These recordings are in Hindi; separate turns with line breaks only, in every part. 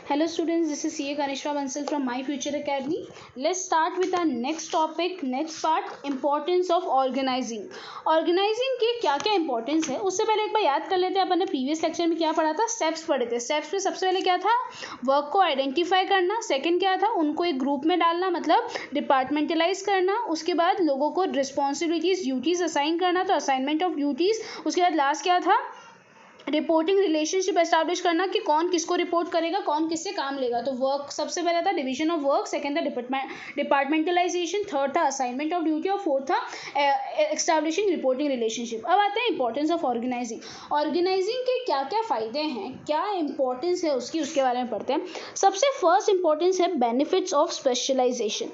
Hello students, this is CA Kanishwa Bansal from My Future Academy. Let's start with our next topic, next part, importance of organizing. Organizing के क्या क्या इंपॉर्टेंस है उससे पहले एक बार याद कर लेते हैं. अपन ने प्रीवियस लेक्चर में क्या पढ़ा था, स्टेप्स पढ़े थे. स्टेप्स में सबसे पहले क्या था, वर्क को आइडेंटिफाई करना. सेकंड क्या था, उनको एक ग्रुप में डालना मतलब डिपार्टमेंटलाइज करना. उसके बाद लोगों को रिस्पॉन्सिबिलिटीज ड्यूटीज असाइन करना, तो असाइनमेंट ऑफ ड्यूटीज. उसके बाद लास्ट क्या था, रिपोर्टिंग रिलेशनशिप एस्टैब्लिश करना कि कौन किसको रिपोर्ट करेगा, कौन किससे काम लेगा. तो वर्क सबसे पहला था डिवीजन ऑफ वर्क, सेकंड था डिपार्टमेंटलाइजेशन, थर्ड था असाइनमेंट ऑफ ड्यूटी और फोर्थ था एस्टैब्लिशिंग रिपोर्टिंग रिलेशनशिप. अब आते हैं इंपॉर्टेंस ऑफ ऑर्गेनाइजिंग. ऑर्गेनाइजिंग के क्या क्या फायदे हैं, क्या इंपॉर्टेंस है उसके बारे में पढ़ते हैं. सबसे फर्स्ट इंपॉर्टेंस है benefits of specialisation.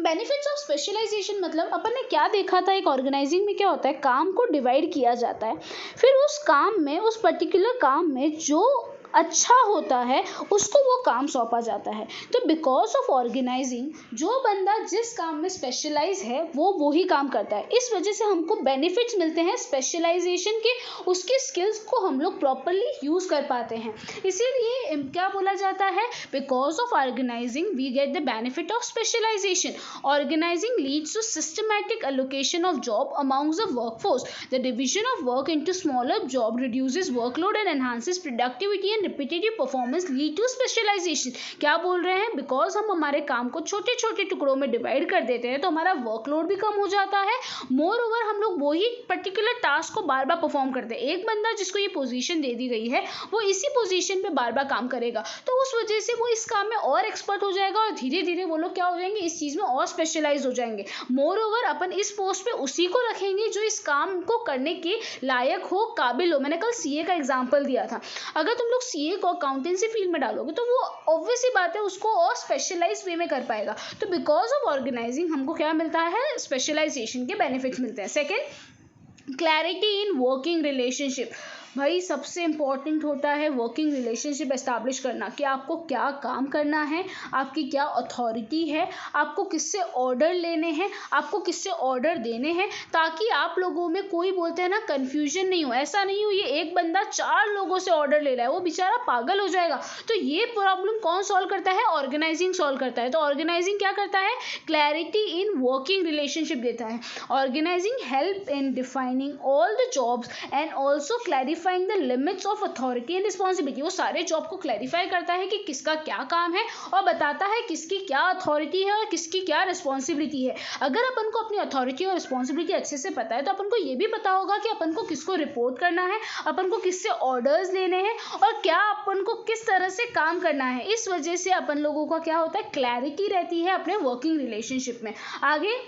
Benefits of specialisation मतलब अपन ने क्या देखा था, एक ऑर्गेनाइजिंग में क्या होता है, काम को डिवाइड किया जाता है. फिर उस काम में, उस पर्टिकुलर काम में जो अच्छा होता है उसको वो काम सौंपा जाता है. तो बिकॉज ऑफ ऑर्गेनाइजिंग जो बंदा जिस काम में स्पेशलाइज है वो ही काम करता है. इस वजह से हमको बेनिफिट्स मिलते हैं स्पेशलाइजेशन के. उसकी स्किल्स को हम लोग प्रॉपरली यूज़ कर पाते हैं. इसीलिए क्या बोला जाता है, because of organising we get the benefit of specialisation. Organising leads to systematic allocation of job amongst the workforce. The division of work into smaller job reduces workload and enhances productivity and repetitive performance lead to specialisation. क्या बोल रहे हैं, बिकॉज हम हमारे काम को छोटे छोटे टुकड़ों में डिवाइड कर देते हैं तो हमारा वर्कलोड भी कम हो जाता है. मोर ओवर हम लोग वही पर्टिकुलर टास्क को बार बार परफॉर्म करते हैं. एक बंदा जिसको ये पोजीशन दे दी गई है वो इसी पोजीशन पे बार बार काम करेगा, तो उस वजह से वो इस काम में और एक्सपर्ट हो जाएगा और धीरे धीरे वो लोग क्या हो जाएंगे, इस चीज़ में और स्पेशलाइज हो जाएंगे. मोर ओवर अपन इस पोस्ट पे उसी को रखेंगे जो इस काम को करने के लायक हो, काबिल हो. मैंने कल सीए का एग्जाम्पल दिया था. अगर तुम लोग सीए को अकाउंटेंसी फील्ड में डालोगे तो वो ऑब्वियस ही बात है उसको और स्पेशलाइज वे में कर पाएगा. तो बिकॉज ऑफ ऑर्गेनाइजिंग हमको क्या मिलता है, स्पेशलाइजेशन के बेनिफिट्स मिलते हैं. Second, clarity in working relationship. भाई सबसे इंपॉर्टेंट होता है वर्किंग रिलेशनशिप एस्टैब्लिश करना कि आपको क्या काम करना है, आपकी क्या अथॉरिटी है, आपको किससे ऑर्डर लेने हैं, आपको किससे ऑर्डर देने हैं, ताकि आप लोगों में कोई बोलते हैं ना कन्फ्यूजन नहीं हो. ऐसा नहीं हो ये एक बंदा 4 लोगों से ऑर्डर ले रहा है, वो बेचारा पागल हो जाएगा. तो ये प्रॉब्लम कौन सॉल्व करता है, ऑर्गेनाइजिंग सॉल्व करता है. तो ऑर्गेनाइजिंग क्या करता है, क्लैरिटी इन वर्किंग रिलेशनशिप देता है. Organising help in defining all the jobs and also clarifying the limits of authority and responsibility. वो सारे जॉब को क्लैरिफाई करता है कि किसका क्या काम है और बताता है किसकी क्या अथॉरिटी है और किसकी क्या रिस्पॉन्सिबिलिटी है. अगर अपन को अपनी अथॉरिटी और रिस्पॉन्सिबिलिटी अच्छे से पता है तो अपन को ये भी पता होगा कि अपन को किसको रिपोर्ट करना है, अपन को किससे ऑर्डर्स लेने हैं और क्या अपन को किस तरह से काम करना है. इस वजह से अपन लोगों का क्या होता है, क्लैरिटी रहती है अपने वर्किंग रिलेशनशिप में. आगे,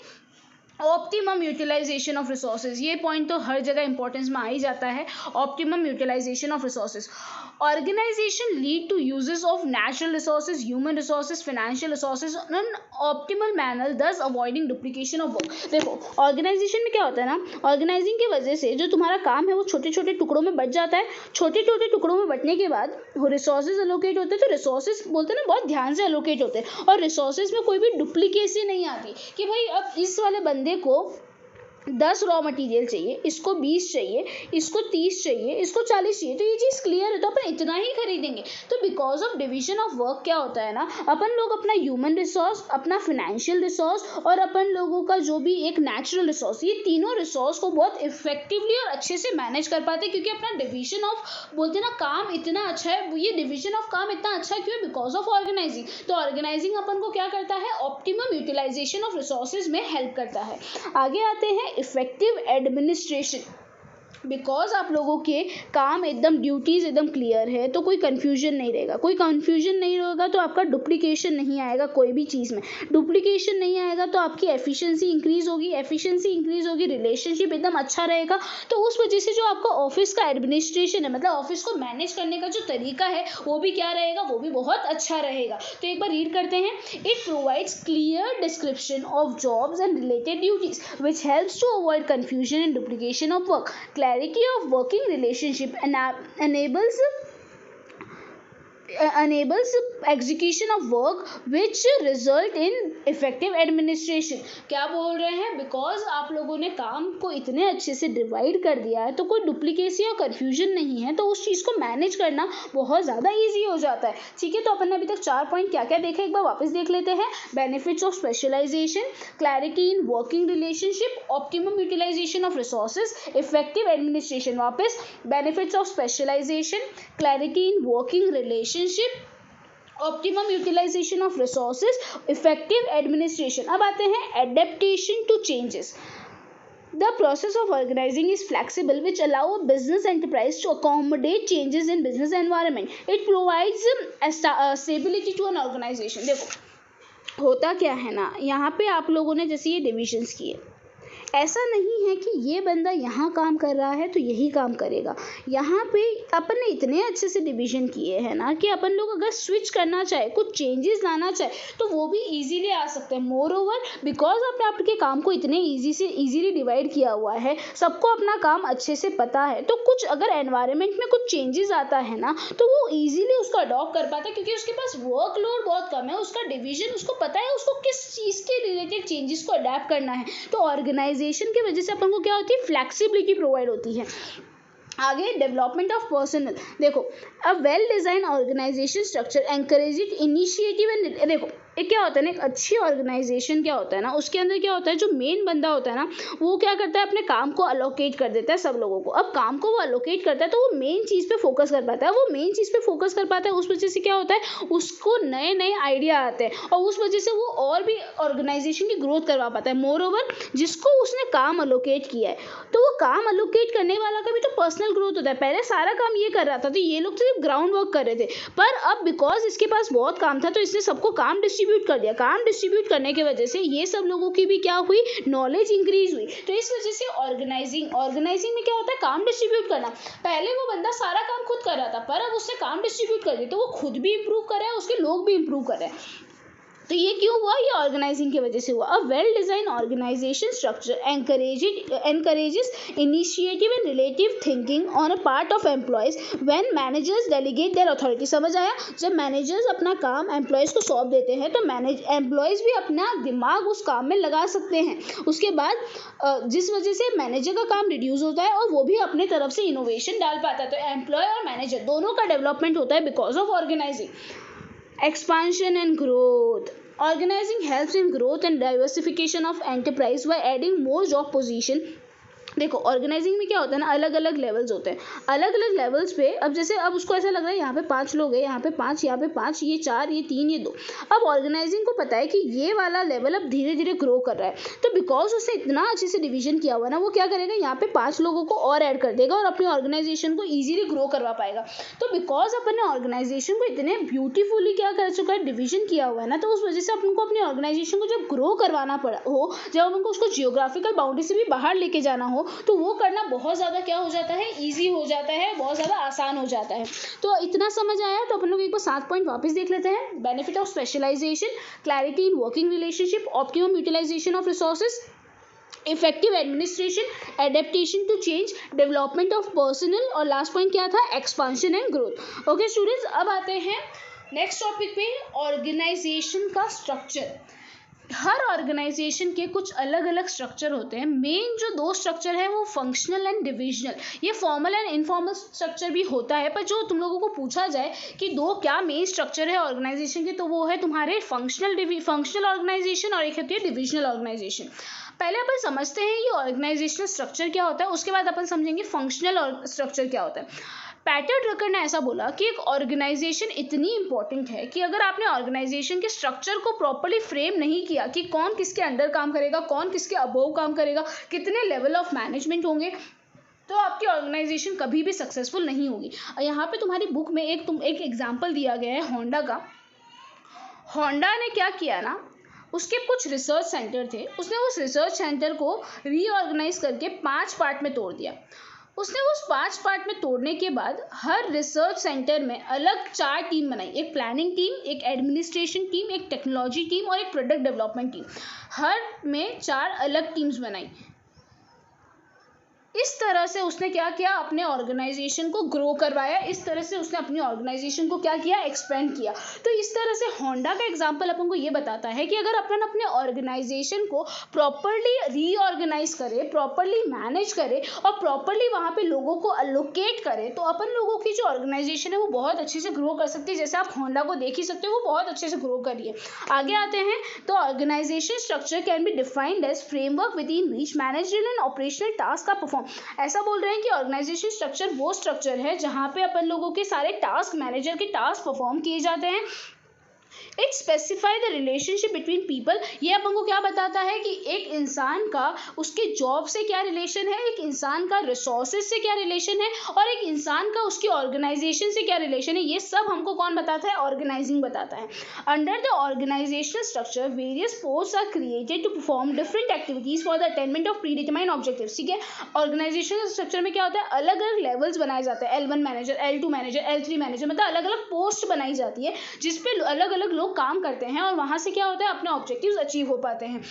ऑप्टिमम यूटिलाइजेशन ऑफ रिसोर्सेज. ये पॉइंट तो हर जगह इंपॉर्टेंस में आ ही जाता है. Optimum utilisation of resources. Organisation lead to uses of natural resources, human resources, financial resources in optimal manner, thus avoiding duplication of work. देखो ऑर्गेनाइजेशन में क्या होता है ना, ऑर्गेनाइजिंग की वजह से जो तुम्हारा काम है वो छोटे छोटे टुकड़ों में बट जाता है. छोटे छोटे टुकड़ों में बटने के बाद वो रिसोर्सेज एलोकेट होते हैं. तो रिसोर्सेज बोलते हैं ना बहुत ध्यान से एलोकेट होते हैं और रिसोर्सेज में कोई भी डुप्लीकेसी नहीं आती कि भाई अब इस वाले बंदे को 10 रॉ मटेरियल चाहिए, इसको 20 चाहिए, इसको 30 चाहिए, इसको 40 चाहिए. तो ये चीज़ क्लियर है तो अपन इतना ही खरीदेंगे. तो because of division of work क्या होता है ना, अपन लोग अपना ह्यूमन रिसोर्स, अपना फाइनेंशियल रिसोर्स और अपन लोगों का जो भी एक नेचुरल रिसोर्स, ये तीनों रिसोर्स को बहुत इफेक्टिवली और अच्छे से मैनेज कर पाते हैं. क्योंकि अपना डिवीजन ऑफ बोलते हैं ना काम इतना अच्छा है, ये डिवीजन ऑफ काम इतना अच्छा क्यों है, बिकॉज ऑफ ऑर्गेनाइजिंग. तो ऑर्गेनाइजिंग अपन को क्या करता है, ऑप्टिमम यूटिलाइजेशन ऑफ रिसोर्सेज में हेल्प करता है. आगे आते हैं इफेक्टिव एडमिनिस्ट्रेशन. बिकॉज आप लोगों के काम एकदम ड्यूटीज़ एकदम क्लियर है तो कोई कन्फ्यूजन नहीं रहेगा. कोई कन्फ्यूजन नहीं रहेगा तो आपका डुप्लीकेशन नहीं आएगा. कोई भी चीज़ में डुप्लीकेशन नहीं आएगा तो आपकी एफिशिएंसी इंक्रीज होगी. एफिशिएंसी इंक्रीज होगी, रिलेशनशिप एकदम अच्छा रहेगा. तो उस वजह से जो आपका ऑफिस का एडमिनिस्ट्रेशन है, मतलब ऑफिस को मैनेज करने का जो तरीका है वो भी क्या रहेगा, वो भी बहुत अच्छा रहेगा. तो एक बार रीड करते हैं. It provides clear description of jobs and related duties which helps to avoid confusion and duplication of work. Clarity of working relationship enables enables execution of work which result in effective administration। क्या बोल रहे हैं, बिकॉज आप लोगों ने काम को इतने अच्छे से डिवाइड कर दिया है तो कोई डुप्लीकेसी और कन्फ्यूजन नहीं है, तो उस चीज़ को मैनेज करना बहुत ज़्यादा ईजी हो जाता है। ठीक है, तो अपन ने अभी तक 4 पॉइंट क्या क्या देखे, एक बार वापस देख लेते हैं। Benefits of specialisation, clarity in working relationship, optimum utilisation of resources, effective administration. वापस, benefits of specialisation, clarity in working relationship, optimum utilisation of resources, effective administration. अब आते हैं adaptation to changes. The process of organizing is flexible, which allow a business enterprise to accommodate changes in business environment. It provides stability to an organization। देखो होता क्या है ना, यहाँ पे आप लोगों ने जैसे ये डिविजन्स किए, ऐसा नहीं है कि ये बंदा यहाँ काम कर रहा है तो यही काम करेगा। यहाँ पे अपन ने इतने अच्छे से डिवीजन किए हैं ना कि अपन लोग अगर स्विच करना चाहे, कुछ चेंजेस लाना चाहे तो वो भी इजीली आ सकते हैं। मोर ओवर, बिकॉज आपने आपके काम को इतने इजीली डिवाइड किया हुआ है, सबको अपना काम अच्छे से पता है, तो कुछ अगर एनवायरनमेंट में कुछ चेंजेस आता है ना तो वो इजीली उसको अडॉप्ट कर पाता है, क्योंकि उसके पास वर्कलोड बहुत कम है, उसका डिवीजन, उसको पता है उसको किस चीज़ के रिलेटेड चेंजेस को अडेप्ट करना है। तो ऑर्गेनाइजेशन की वजह से अपन को क्या होती है, फ्लेक्सिबिलिटी प्रोवाइड होती है। आगे, डेवलपमेंट ऑफ पर्सनल। देखो, a well design organisation structure encourages initiative and, देखो एक क्या होता है ना, एक अच्छी ऑर्गेनाइजेशन क्या होता है ना, उसके अंदर क्या होता है, जो मेन बंदा होता है ना वो क्या करता है, अपने काम को अलोकेट कर देता है सब लोगों को। अब काम को वो अलोकेट करता है तो वो मेन चीज़ पे फोकस कर पाता है, वो मेन चीज़ पे फोकस कर पाता है, उस वजह से क्या होता है, उसको नए नए आइडिया आते हैं और उस वजह से वो और भी ऑर्गेनाइजेशन की ग्रोथ करवा पाता है। मोर ओवर, जिसको उसने काम अलोकेट किया है तो वो काम अलोकेट करने वाला का भी तो पर्सनल ग्रोथ होता है। पहले सारा काम ये कर रहा था तो ये लोग तो सिर्फ ग्राउंड वर्क कर रहे थे, पर अब बिकॉज इसके पास बहुत काम था तो इसने सबको काम डिस्ट्रीब्यूट कर दिया। काम डिस्ट्रीब्यूट करने की वजह से ये सब लोगों की भी क्या हुई, नॉलेज इंक्रीज हुई। तो इस वजह से ऑर्गेनाइजिंग में क्या होता है, काम डिस्ट्रीब्यूट करना। पहले वो बंदा सारा काम खुद कर रहा था, पर अब उससे काम डिस्ट्रीब्यूट कर दिया तो वो खुद भी इंप्रूव कर रहा है, उसके लोग भी इंप्रूव कर रहे हैं। तो ये क्यों हुआ, ये ऑर्गेनाइजिंग की वजह से हुआ। A well design organisation structure encourages initiative and relative thinking on a part of employees when managers delegate their authority. समझ आया, जब मैनेजर्स अपना काम एम्प्लॉयज को सौंप देते हैं तो एम्प्लॉयज भी अपना दिमाग उस काम में लगा सकते हैं। उसके बाद जिस वजह से मैनेजर का काम रिड्यूस होता है और वो भी अपने तरफ से इनोवेशन डाल पाता है। तो एम्प्लॉय और मैनेजर दोनों का डेवलपमेंट होता है because of organising. Expansion and growth. Organizing helps in growth and diversification of enterprise by adding more job position। देखो ऑर्गेनाइजिंग में क्या होता है ना, अलग अलग लेवल्स होते हैं, अलग अलग लेवल्स पे। अब जैसे अब उसको ऐसा लग रहा है यहाँ पे 5 लोग हैं, यहाँ पे 5, यहाँ पे 5, ये 4, ये 3, ये 2। अब ऑर्गेनाइजिंग को पता है कि ये वाला लेवल अब धीरे धीरे ग्रो कर रहा है, तो बिकॉज उससे इतना अच्छे से डिवीजन किया हुआ ना, वो क्या करेगा, यहाँ पे 5 लोगों को और ऐड कर देगा और अपनी ऑर्गेनाइजेशन को ईजिली ग्रो करवा पाएगा। तो बिकॉज अपन ने ऑर्गेनाइजेशन को इतने ब्यूटीफुली क्या कर चुका है, डिवीजन किया हुआ है ना, तो उस वजह से अपन को अपनी ऑर्गेनाइजेशन को जब ग्रो करवाना पड़ा हो, जब अपन को उसको जियोग्राफिकल बाउंड्री से भी बाहर लेके जाना हो, तो वो करना बहुत ज़्यादा क्या हो जाता है, ईजी हो जाता है, बहुत ज़्यादा आसान हो जाता है। तो इतना समझ आया, तो अपन लोग एक बार 7 पॉइंट वापस देख लेते हैं। Benefit of specialisation, clarity in working relationship, optimum utilisation of resources, effective administration, adaptation to change, development of personal, और लास्ट पॉइंट क्या था, expansion and growth. Okay students, अब आते हैं नेक्स्ट टॉपिक पे, ऑर्गेनाइजेशन का स्ट्रक्चर। हर ऑर्गेनाइजेशन के कुछ अलग अलग स्ट्रक्चर होते हैं। मेन जो 2 स्ट्रक्चर है वो फंक्शनल एंड डिविजनल। ये फॉर्मल एंड इनफॉर्मल स्ट्रक्चर भी होता है, पर जो तुम लोगों को पूछा जाए कि 2 क्या मेन स्ट्रक्चर है ऑर्गेनाइजेशन के, तो वो है तुम्हारे फंक्शनल ऑर्गेनाइजेशन और एक होती है डिविजनल ऑर्गेनाइजेशन। पहले अपन समझते हैं ये ऑर्गेनाइजेशनल स्ट्रक्चर क्या होता है, उसके बाद अपन समझेंगे फंक्शनल स्ट्रक्चर क्या होता है। पैटर ड्रकर ने ऐसा बोला कि एक ऑर्गेनाइजेशन इतनी इंपॉर्टेंट है कि अगर आपने ऑर्गेनाइजेशन के स्ट्रक्चर को प्रॉपर्ली फ्रेम नहीं किया कि कौन किसके अंडर काम करेगा, कौन किसके अबोव काम करेगा, कितने लेवल ऑफ मैनेजमेंट होंगे, तो आपकी ऑर्गेनाइजेशन कभी भी सक्सेसफुल नहीं होगी। यहाँ पे तुम्हारी बुक में एक एग्जाम्पल दिया गया है होंडा का। होंडा ने क्या किया ना, उसके कुछ रिसर्च सेंटर थे, उसने उस रिसर्च सेंटर को रीऑर्गेनाइज करके 5 पार्ट में तोड़ दिया। उसने उस 5 पार्ट में तोड़ने के बाद हर रिसर्च सेंटर में अलग 4 टीम बनाई, एक प्लानिंग टीम, एक एडमिनिस्ट्रेशन टीम, एक टेक्नोलॉजी टीम और एक प्रोडक्ट डेवलपमेंट टीम। हर में 4 अलग टीम्स बनाई। इस तरह से उसने क्या किया, अपने ऑर्गेनाइजेशन को ग्रो करवाया, इस तरह से उसने अपनी ऑर्गेनाइजेशन को क्या किया, एक्सपेंड किया। तो इस तरह से होंडा का एग्जांपल अपन को ये बताता है कि अगर अपन अपने ऑर्गेनाइजेशन को प्रॉपरली रीऑर्गेनाइज करें, प्रॉपरली मैनेज करें और प्रॉपरली वहाँ पे लोगों को अलोकेट करें, तो अपन लोगों की जो ऑर्गेनाइजेशन है वो बहुत अच्छे से ग्रो कर सकती है। जैसे आप होंडा को देख ही सकते हो, वो बहुत अच्छे से ग्रो कर रही है। आगे आते हैं, तो organisation structure can be defined as framework within which managerial and operational task का परफॉर्म। ऐसा बोल रहे हैं कि ऑर्गेनाइजेशन स्ट्रक्चर वो स्ट्रक्चर है जहां पे अपन लोगों के सारे टास्क, मैनेजर के टास्क परफॉर्म किए जाते हैं। It specify the relationship between people. ये अपन को क्या बताता है कि एक इंसान का उसके जॉब से क्या रिलेशन है, एक इंसान का रिसोर्सेज से क्या रिलेशन है और एक इंसान का उसकी ऑर्गेनाइजेशन से क्या रिलेशन है। ये सब हमको कौन बताता है, ऑर्गेनाइजिंग बताता है। Under the organisational structure various posts are created to perform different activities for the attainment of predetermined objectives. ठीक है, ऑर्गेनाइजेशनल स्ट्रक्चर में क्या होता है, अलग अलग लेवल्स बनाए जाते हैं, L1 manager, L2 manager, L3 manager, मतलब अलग अलग पोस्ट बनाई जाती है जिसपे अलग अलग लोग काम करते हैं और वहां से क्या होता है, अपने ऑब्जेक्टिव्स अचीव हो पाते हैं।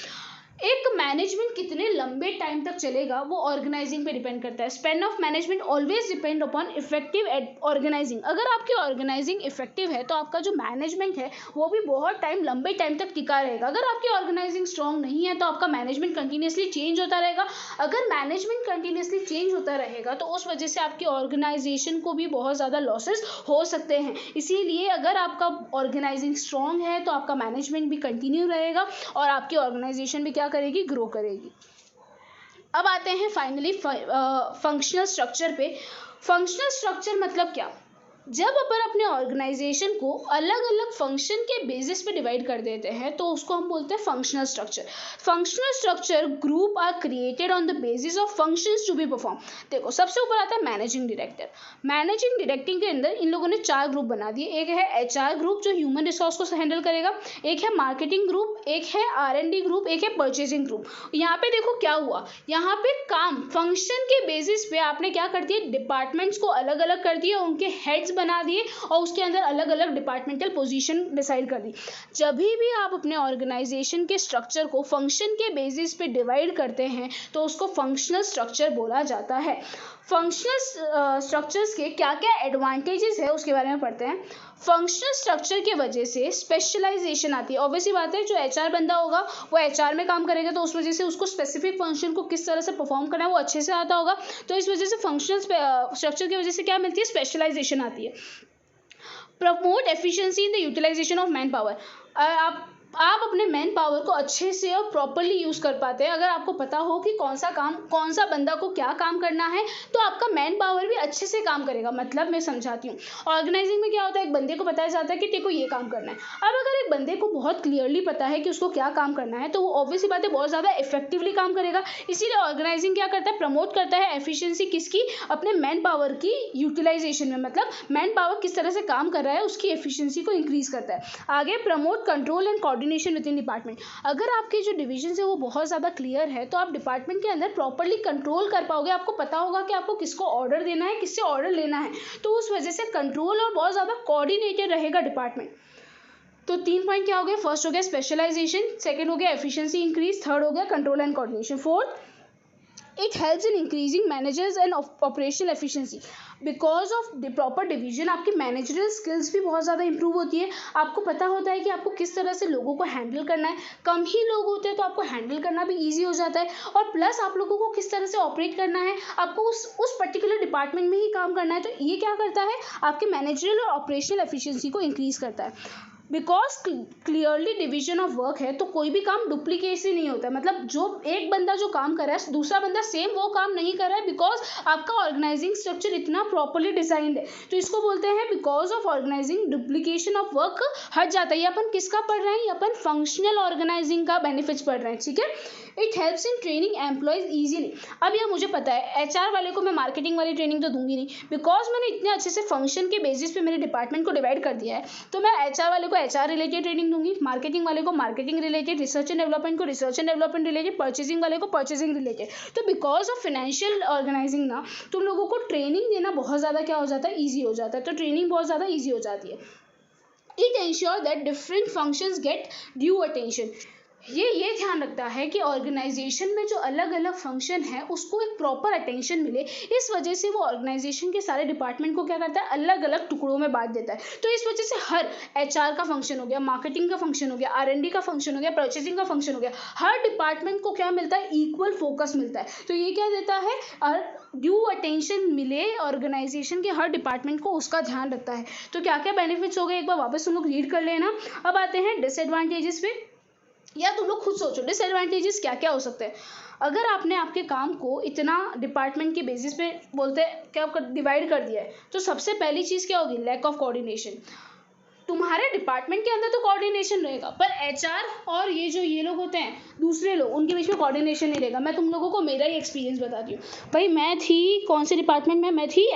एक मैनेजमेंट कितने लंबे टाइम तक चलेगा वो ऑर्गेनाइजिंग पे डिपेंड करता है। Span of management always depend upon effective organising. अगर आपकी ऑर्गेनाइजिंग इफेक्टिव है तो आपका जो मैनेजमेंट है वो भी बहुत टाइम, लंबे टाइम तक टिका रहेगा। अगर आपकी ऑर्गेनाइजिंग स्ट्रॉन्ग नहीं है तो आपका मैनेजमेंट कंटिन्यूसली चेंज होता रहेगा। अगर मैनेजमेंट कंटिन्यूसली चेंज होता रहेगा तो उस वजह से आपकी ऑर्गेनाइजेशन को भी बहुत ज़्यादा लॉसेस हो सकते हैं। इसीलिए अगर आपका ऑर्गेनाइजिंग स्ट्रॉन्ग है तो आपका मैनेजमेंट भी कंटिन्यू रहेगा और आपकी ऑर्गेनाइजेशन भी क्या करेगी, ग्रो करेगी। अब आते हैं फाइनली फंक्शनल स्ट्रक्चर पे। फंक्शनल स्ट्रक्चर मतलब क्या, जब अपन अपने ऑर्गेनाइजेशन को अलग अलग फंक्शन के बेसिस पे डिवाइड कर देते हैं तो उसको हम बोलते हैं functional structure. Functional structure group are created on the basis of functions to be perform. देखो, सबसे ऊपर आता है मैनेजिंग डायरेक्टर। मैनेजिंग डायरेक्टिंग के अंदर इन लोगों ने 4 ग्रुप बना दिए। एक है HR ग्रुप जो ह्यूमन रिसोर्स को हैंडल करेगा, एक है मार्केटिंग ग्रुप, एक है R&D ग्रुप, एक है परचेजिंग ग्रुप। यहाँ पे देखो क्या हुआ, यहाँ पे काम फंक्शन के बेसिस पे आपने क्या कर दिया, डिपार्टमेंट्स को अलग अलग कर दिया, उनके हेड्स बना दिए और उसके अंदर अलग अलग डिपार्टमेंटल पोजीशन डिसाइड कर दी। जब भी आप अपने ऑर्गेनाइजेशन के स्ट्रक्चर को फंक्शन के बेसिस पे डिवाइड करते हैं तो उसको फंक्शनल स्ट्रक्चर बोला जाता है। फंक्शनल स्ट्रक्चर्स के क्या क्या एडवांटेजेस है उसके बारे में पढ़ते हैं। फंक्शनल स्ट्रक्चर की वजह से स्पेशलाइजेशन आती है। ऑब्वियसली बात है, जो HR बंदा होगा वो HR में काम करेगा तो उस वजह से उसको स्पेसिफिक फंक्शन को किस तरह से परफॉर्म करना है वो अच्छे से आता होगा। तो इस वजह से फंक्शनल स्ट्रक्चर की वजह से क्या मिलती है, स्पेशलाइजेशन आती है। Promote efficiency in the utilisation of man power. आप अपने मैन पावर को अच्छे से और प्रॉपरली यूज़ कर पाते हैं। अगर आपको पता हो कि कौन सा बंदा को क्या काम करना है तो आपका मैन पावर भी अच्छे से काम करेगा। मतलब मैं समझाती हूँ, ऑर्गेनाइजिंग में क्या होता है, एक बंदे को बताया जाता है कि तेरे को ये काम करना है। अब अगर एक बंदे को बहुत क्लियरली पता है कि उसको क्या काम करना है तो वो ऑब्वियसली बात है बहुत ज़्यादा इफेक्टिवली काम करेगा। इसीलिए ऑर्गेनाइजिंग क्या करता है, प्रमोट करता है एफिशिएंसी किसकी, अपने मैन पावर की यूटिलाइजेशन में। मतलब मैन पावर किस तरह से काम कर रहा है उसकी एफिशिएंसी को इंक्रीज करता है। आगे promote control and coordination with in department. अगर आपके जो डिवीजन है वो बहुत ज़्यादा क्लियर है तो आप डिपार्टमेंट के अंदर प्रॉपरली कंट्रोल कर पाओगे। आपको पता होगा कि आपको किसको ऑर्डर देना है, किससे ऑर्डर लेना है, तो उस वजह से कंट्रोल और बहुत ज़्यादा कोऑर्डिनेटेड रहेगा डिपार्टमेंट। तो 3 पॉइंट क्या हो गया, फर्स्ट हो गया स्पेशलाइजेशन, सेकंड हो गया एफिशिएंसी इंक्रीज, थर्ड हो गया control and coordination, fourth it helps in increasing managers and operational efficiency because of the proper division। आपकी मैनेजरियल स्किल्स भी बहुत ज़्यादा इंप्रूव होती है। आपको पता होता है कि आपको किस तरह से लोगों को हैंडल करना है। कम ही लोग होते हैं तो आपको हैंडल करना भी ईजी हो जाता है और प्लस आप लोगों को किस तरह से ऑपरेट करना है, आपको उस पर्टिकुलर डिपार्टमेंट में ही काम करना है। तो ये क्या करता है, आपके मैनेजरियल और ऑपरेशनल एफिशिएंसी को इंक्रीज करता है। Because clearly division of work है तो कोई भी काम डुप्लीकेट से नहीं होता है। मतलब जो एक बंदा जो काम कर रहा है दूसरा बंदा सेम वो काम नहीं कर रहा है, बिकॉज आपका ऑर्गेनाइजिंग स्ट्रक्चर इतना प्रॉपरली डिजाइंड है। तो इसको बोलते हैं because of organising duplication of work हट जाता है। ये अपन किसका पढ़ रहे हैं, ये अपन फंक्शनल ऑर्गेनाइजिंग का बेनिफिट्स पढ़ रहे हैं। ठीक है, it helps in training employees easily. अब यह मुझे पता है HR वाले को मैं मार्केटिंग वाली ट्रेनिंग तो दूंगी नहीं, बिकॉज मैंने इतने अच्छे से फंक्शन के बेसिस पे मेरे डिपार्टमेंट को डिवाइड कर दिया है। तो मैं HR वाले को HR रिलेटेड ट्रेनिंग दूंगी, मार्केटिंग वाले को marketing related, research and development को research and development related, purchasing वाले को परचेजिंग रिलेटेड। तो बिकॉज ऑफ फाइनेंशियल ऑर्गेनाइजिंग ना तुम लोगों को ट्रेनिंग देना बहुत ज़्यादा क्या हो जाता है, ईजी हो जाता है। तो ट्रेनिंग बहुत ज़्यादा ईजी हो जाती है। It ensures that different functions get due attention। ये ध्यान रखता है कि ऑर्गेनाइजेशन में जो अलग अलग फंक्शन है उसको एक प्रॉपर अटेंशन मिले। इस वजह से वो ऑर्गेनाइजेशन के सारे डिपार्टमेंट को क्या करता है, अलग अलग टुकड़ों में बांट देता है। तो इस वजह से हर HR का फंक्शन हो गया, मार्केटिंग का फंक्शन हो गया, R&D का फंक्शन हो गया, परचेसिंग का फंक्शन हो गया, हर डिपार्टमेंट को क्या मिलता है, इक्वल फोकस मिलता है। तो ये क्या देता है, और ड्यू अटेंशन मिले ऑर्गेनाइजेशन के हर डिपार्टमेंट को, उसका ध्यान रखता है। तो क्या क्या बेनिफिट्स हो गए एक बार वापस तुम लोग रीड कर लेना। अब आते हैं डिसएडवांटेजेस पे, या तुम लोग खुद सोचो डिसएडवांटेजेस क्या क्या हो सकते हैं। अगर आपने आपके काम को इतना डिपार्टमेंट के बेसिस पे बोलते हैं क्या डिवाइड कर दिया है, तो सबसे पहली चीज़ क्या होगी, लैक ऑफ कोऑर्डिनेशन। तुम्हारे डिपार्टमेंट के अंदर तो कोऑर्डिनेशन रहेगा, पर HR और ये लोग होते हैं दूसरे लोग, उनके बीच में कोऑर्डिनेशन नहीं रहेगा। मैं तुम लोगों को मेरा ही एक्सपीरियंस बताती हूँ भाई। मैं थी कौन से डिपार्टमेंट में, मैं थी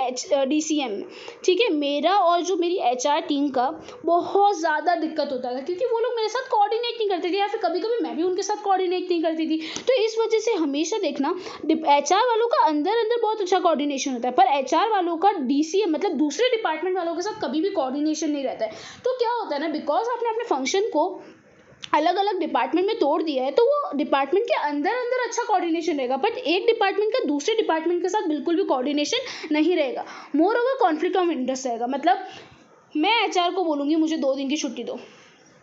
DCM में, ठीक है। मेरा और जो मेरी HR टीम का बहुत ज़्यादा दिक्कत होता था, क्योंकि वो लोग मेरे साथ कोऑर्डिनेट नहीं करते थे, या फिर कभी कभी मैं भी उनके साथ कोऑर्डिनेट नहीं करती थी। तो इस वजह से हमेशा देखना HR वालों का अंदर अंदर बहुत अच्छा कोऑर्डिनेशन होता है, पर HR वालों का DCM मतलब दूसरे डिपार्टमेंट वालों के साथ कभी भी कोऑर्डिनेशन नहीं रहता है। तो क्या होता है ना, बिकॉज आपने अपने फंक्शन को अलग अलग डिपार्टमेंट में तोड़ दिया है, तो वो डिपार्टमेंट के अंदर अंदर अच्छा कोऑर्डिनेशन रहेगा, बट एक डिपार्टमेंट का दूसरे डिपार्टमेंट के साथ बिल्कुल भी कोऑर्डिनेशन नहीं रहेगा। More over conflict of interest रहेगा। मतलब मैं HR को बोलूँगी मुझे 2 दिन की छुट्टी दो,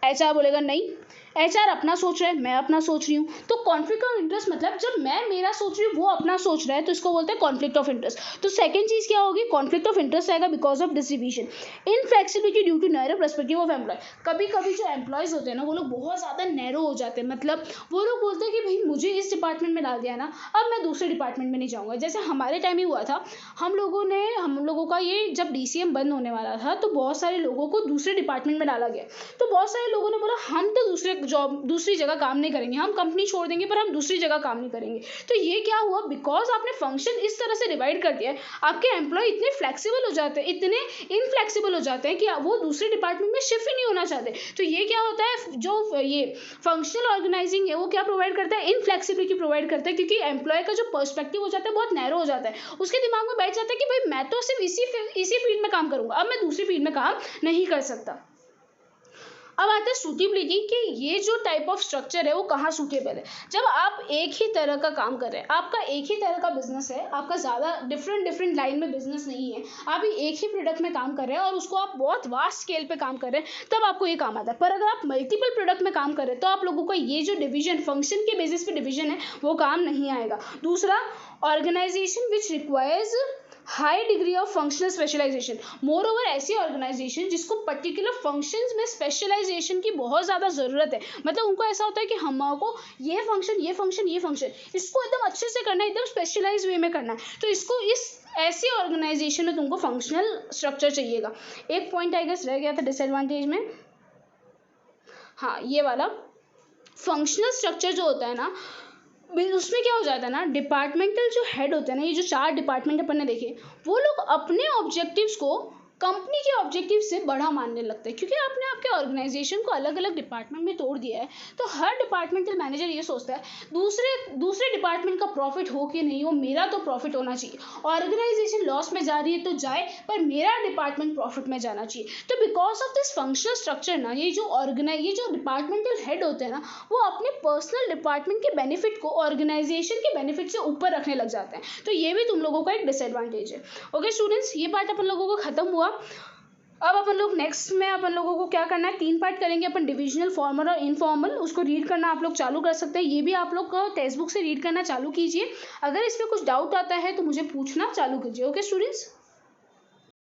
HR बोलेगा नहीं, HR अपना सोच रहा है, मैं अपना सोच रही हूँ। तो कॉन्फ्लिक्ट ऑफ इंटरेस्ट मतलब जब मैं मेरा सोच रही हूँ, वो अपना सोच रहा है, तो इसको बोलते हैं कॉन्फ्लिक्ट ऑफ इंटरेस्ट। तो सेकंड चीज़ क्या होगी, कॉन्फ्लिक्ट ऑफ इंटरेस्ट आएगा because of distribution, inflexibility due to narrow perspective of employee. कभी कभी जो एम्प्लॉयज़ होते हैं ना, वो लोग बहुत ज़्यादा नैरो हो जाते हैं। मतलब वो लोग बोलते हैं कि भाई मुझे इस डिपार्टमेंट में डाल दिया ना, अब मैं दूसरे डिपार्टमेंट में नहीं जाऊँगा। जैसे हमारे टाइम ही हुआ था, हम लोगों का ये जब DCM बंद होने वाला था, तो बहुत सारे लोगों को दूसरे डिपार्टमेंट में डाला गया। तो बहुत सारे लोगों ने बोला हम तो दूसरी जगह काम नहीं करेंगे, हम कंपनी छोड़ देंगे, पर हम दूसरी जगह काम नहीं करेंगे। तो ये क्या हुआ, बिकॉज आपने फंक्शन इस तरह से डिवाइड कर दिया है, आपके एम्प्लॉय इतने फ्लेक्सिबल हो जाते हैं, इतने इनफ्लेक्सिबल हो जाते हैं कि वो दूसरे डिपार्टमेंट में शिफ्ट ही नहीं होना चाहते। तो ये क्या होता है, जो ये फंक्शनल ऑर्गेनाइजिंग है वो क्या प्रोवाइड करता है, इनफ्लेक्सिबिलिटी प्रोवाइड करता है, क्योंकि एम्प्लॉय का जो पर्सपेक्टिव हो जाता है बहुत नैरो हो जाता है। उसके दिमाग में बैठ जाता है कि भाई मैं तो सिर्फ इसी फील्ड में काम करूंगा, अब मैं दूसरी फील्ड में काम नहीं कर सकता। अब आता है सूटेबिलिटी, कि ये जो टाइप ऑफ स्ट्रक्चर है वो कहाँ सूटेबल है। जब आप एक ही तरह का काम कर रहे हैं, आपका एक ही तरह का बिजनेस है, आपका ज़्यादा डिफरेंट लाइन में बिजनेस नहीं है, आप एक ही प्रोडक्ट में काम कर रहे हैं और उसको आप बहुत वास्ट स्केल पे काम कर रहे हैं, तब आपको ये काम आता है। पर अगर आप मल्टीपल प्रोडक्ट में काम कर रहे हैं, तो आप लोगों का ये जो डिवीजन, फंक्शन के बेसिस पे डिवीजन है, वो काम नहीं आएगा। दूसरा, organisation which requires high degree of functional specialisation. Moreover ऐसी ऑर्गेनाइजेशन जिसको पर्टिकुलर फंक्शंस में स्पेशलाइजेशन की बहुत ज़्यादा ज़रूरत है। मतलब उनको ऐसा होता है कि हमको ये फंक्शन इसको एकदम अच्छे से करना है, एकदम स्पेशलाइज वे में करना है। तो इसको ऐसी ऑर्गेनाइजेशन में तुमको फंक्शनल स्ट्रक्चर चाहिएगा। एक पॉइंट आई गेस रह गया था डिसएडवांटेज में, हाँ ये वाला फंक्शनल स्ट्रक्चर जो होता है ना, उसमें क्या हो जाता है ना, डिपार्टमेंटल जो हेड होते हैं ना, ये जो 4 डिपार्टमेंट अपन ने देखे, वो लोग अपने ऑब्जेक्टिव्स को कंपनी के ऑब्जेक्टिव से बड़ा मानने लगते हैं, क्योंकि आपने आपके ऑर्गेनाइजेशन को अलग अलग डिपार्टमेंट में तोड़ दिया है। तो हर डिपार्टमेंटल मैनेजर ये सोचता है दूसरे डिपार्टमेंट का प्रॉफिट हो कि नहीं हो, मेरा तो प्रॉफिट होना चाहिए। ऑर्गेनाइजेशन लॉस में जा रही है तो जाए, पर मेरा डिपार्टमेंट प्रॉफिट में जाना चाहिए। तो because of this functional structure ना, ये जो डिपार्टमेंटल हेड होते हैं ना, वो अपने पर्सनल डिपार्टमेंट के बेनिफिट को ऑर्गेनाइजेशन के बेनिफिट से ऊपर रखने लग जाते हैं। तो ये भी तुम लोगों का एक डिसएडवांटेज है। ओके स्टूडेंट्स, ये पार्ट अपन लोगों को खत्म हुआ। अब अपन लोग नेक्स्ट में अपन लोगों को क्या करना है, 3 पार्ट करेंगे अपन, डिविजनल, फॉर्मल और इनफॉर्मल। उसको रीड करना आप लोग चालू कर सकते हैं। ये भी आप लोग टेक्स्ट बुक से रीड करना चालू कीजिए। अगर इसमें कुछ डाउट आता है तो मुझे पूछना चालू कीजिए। Okay students.